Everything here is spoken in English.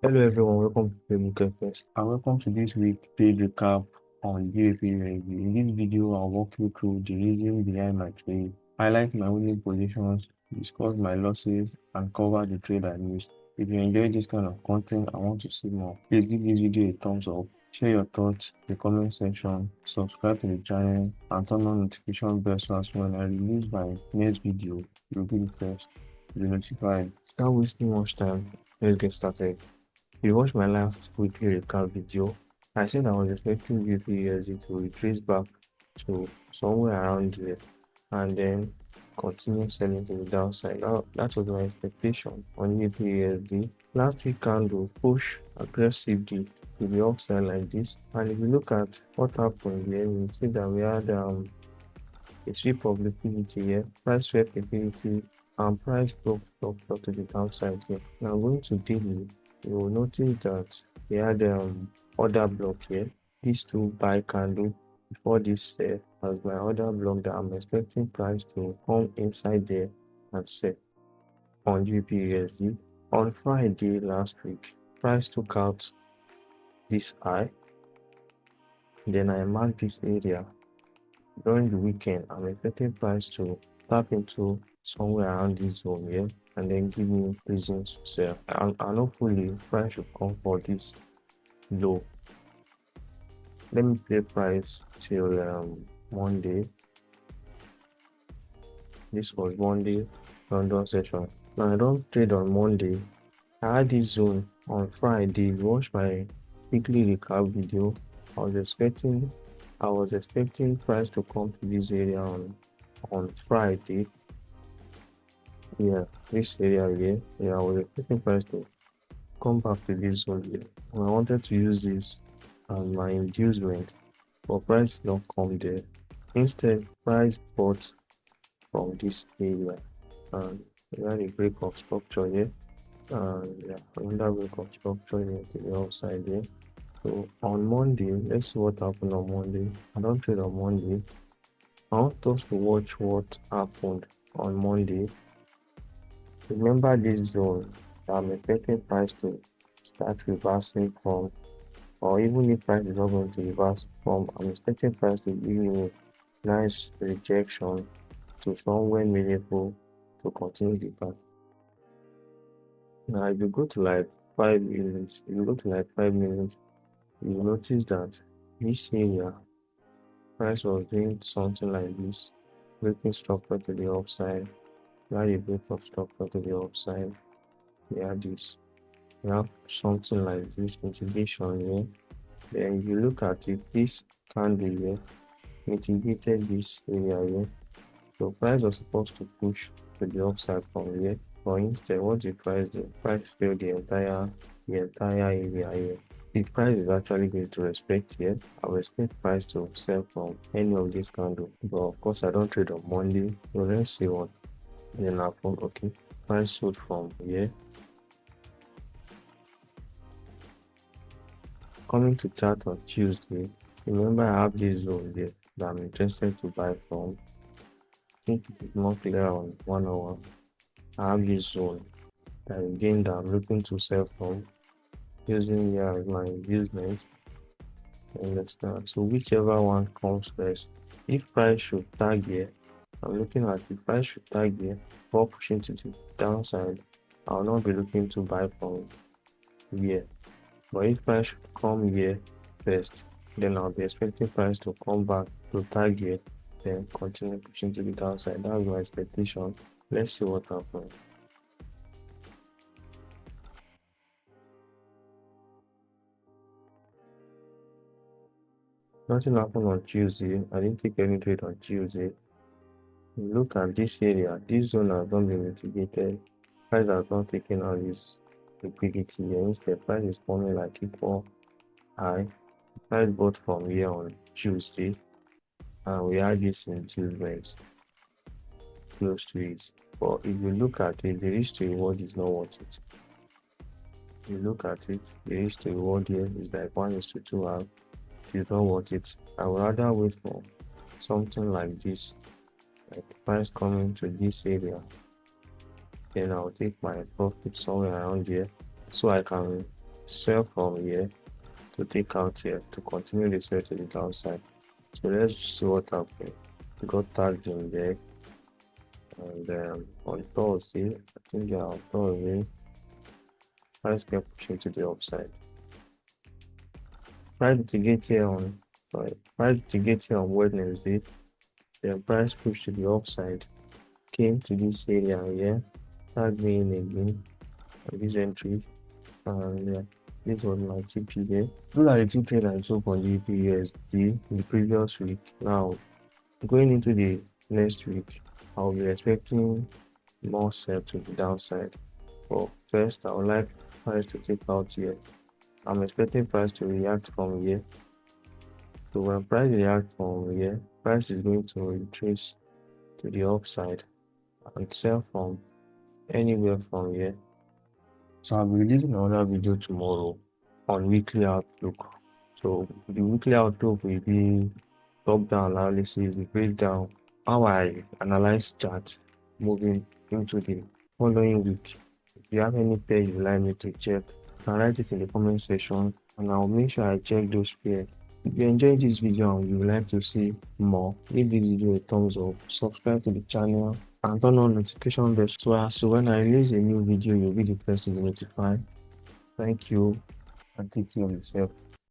Hello everyone, welcome to Playbook FX and welcome to this week's trade recap on GBPUSD. In this video, I'll walk you through the reason behind my trade, highlight my winning positions, discuss my losses, and cover the trade I missed. If you enjoy this kind of content and want to see more, please give this video a thumbs up, share your thoughts in the comment section, subscribe to the channel, and turn on notification bell so as when I release my next video, you'll be the first to be notified. Without wasting much time, let's get started. If you watched my last weekly recap video, I said I was expecting GBPUSD to retrace back to somewhere around there and then continue selling to the downside. Now, that was my expectation on GBPUSD. Last week candle push aggressively to the upside like this, and if you look at what happened here, you see that we had a sweep of liquidity here, price swept liquidity, and price broke to the downside here. Now going to daily, you will notice that we had order block here. These two buy candle before this as my order block that I'm expecting price to come inside there and sell on GBPUSD. On Friday last week, price took out this high. Then I marked this area. During the weekend, I'm expecting price to tap into somewhere around this zone here and then give me reasons to sell. And hopefully price should come for this low. Let me play price till Monday. This was Monday London session. Now I don't trade on Monday. I had this zone on Friday. Watch my weekly recap video. I was expecting price to come to this area on Friday. Yeah, this area here. Yeah, I was expecting price to come back to this zone here. I wanted to use this as my inducement, but price did not come there. Instead, price bought from this area, and we had a break of structure here. And yeah, another break of structure here to the outside here. So on Monday, let's see what happened on Monday. I don't trade on Monday. I want us to watch what happened on Monday. Remember this zone that I'm expecting price to start reversing from, or even if price is not going to reverse from, I'm expecting price to give me a nice rejection to somewhere meaningful to continue the path. Now if you go to like 5 minutes, you notice that this area price was doing something like this, breaking structure to the upside. Now you break of structure to the upside. We have this. We have something like this mitigation here. Then you look at it, this candle here mitigated this area here. So price was supposed to push to the upside from here. But instead, what the price do? Price failed the entire area here. The price is actually going to respect here. I will expect price to sell from any of these candles. But of course, I don't trade on Monday. So let's see what then happen. Okay, price sold from here. Coming to chart on Tuesday, remember I have this zone here that I'm interested to buy from. I think it is more clear on 1 hour. I have this zone that again that I'm looking to sell from, using here as my inducement. Understand? So whichever one comes first. If price should tag here, I'm looking at the price should tag here or pushing to the downside. I will not be looking to buy from here. But if price should come here first, then I'll be expecting price to come back to tag here, then continue pushing to the downside. That's my expectation. Let's see what happens. Nothing happened on Tuesday. I didn't take any trade on Tuesday. Look at this area. This zone has not been mitigated. Price has not taken out this liquidity here. Instead, price is forming like equal high. Price bought from here on Tuesday, and we had this in Tuesday close to it. But if you look at it, the risk to reward is not worth it. If you look at it, the risk to reward here is like 1:2 half. It is not worth it. I would rather wait for something like this, like price coming to this area, then I'll take my profit somewhere around here so I can sell from here to take out here to continue the sell to the downside. So let's see what happened. Got tagged in there, and on Thursday, I think on Thursday, price kept pushing to the upside. Price to get here on Wednesday, the price pushed to the upside, came to this area here, tagged me in again on this entry, and this was my TP there. Those are the two trades I took on GBPUSD the previous week. Now, going into the next week, I'll be expecting more sell to the downside. But first, I would like price to take out here. I'm expecting price to react from here. So when price reacts from here, price is going to retrace to the upside and sell from anywhere from here. So I'll be releasing another video tomorrow on weekly outlook. So the weekly outlook will be top-down analysis, the breakdown, how I analyze charts moving into the following week. If you have any pair you'd like me to check, you can write it in the comment section and I'll make sure I check those pairs. If you enjoyed this video and you would like to see more, give this video a thumbs up, subscribe to the channel, and turn on notification bell so when I release a new video, you'll be the first to be notified. Thank you and take care of yourself.